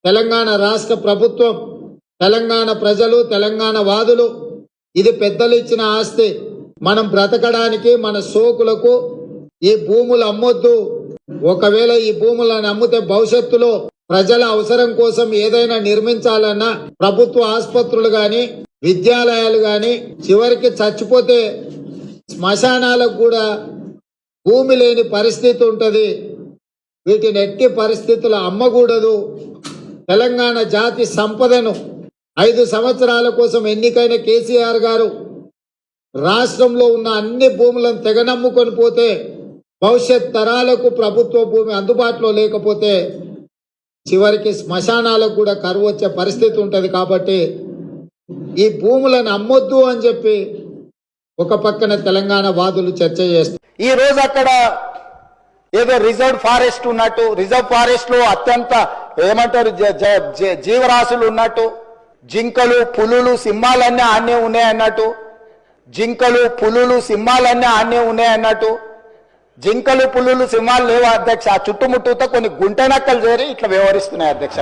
తెలంగాణ రాష్ట్ర ప్రభుత్వం, తెలంగాణ ప్రజలు, తెలంగాణ వాదులు ఇది పెద్దలు ఇచ్చిన ఆస్తి. మనం బ్రతకడానికి మన సోకులకు ఈ భూములు అమ్మొద్దు. ఒకవేళ ఈ భూములను అమ్మితే భవిష్యత్తులో ప్రజల అవసరం కోసం ఏదైనా నిర్మించాలన్నా ప్రభుత్వ ఆసుపత్రులు గాని, విద్యాలయాలు గాని, చివరికి చచ్చిపోతే శ్మశానాలకు కూడా భూమి లేని పరిస్థితి ఉంటది. వీటిని ఎట్టి పరిస్థితులు అమ్మకూడదు. తెలంగాణ జాతి సంపదను 5 సంవత్సరాల కోసం ఎన్నికైన కేసీఆర్ గారు రాష్ట్రంలో ఉన్న అన్ని భూములను తెగనమ్ముకొని పోతే భవిష్యత్ తరాలకు ప్రభుత్వ భూమి అందుబాటులో లేకపోతే చివరికి శ్మశానాలకు కూడా కరువు వచ్చే పరిస్థితి ఉంటది. కాబట్టి ఈ భూములను అమ్మొద్దు అని చెప్పి ఒక పక్కన తెలంగాణ వాదులు చర్చ చేస్తారు. ఈ రోజు అక్కడ ఏదో రిజర్వ్ ఫారెస్ట్ ఉన్నట్టు, రిజర్వ్ ఫారెస్ట్ లో అత్యంత ఏమంటారు జీవరాశులు ఉన్నట్టు, జింకలు, పులులు, సింహాలన్నీ ఆన్నే ఉన్నాయన్నట్టు, జింకలు, పులులు, సింహాలన్నీ ఆన్నే ఉన్నాయన్నట్టు, జింకలు, పులులు, సింహాలు లేవు అధ్యక్ష. చుట్టుముట్టుతో కొన్ని గుంటనక్కలు చేరి ఇట్లా వ్యవహరిస్తున్నాయి అధ్యక్ష.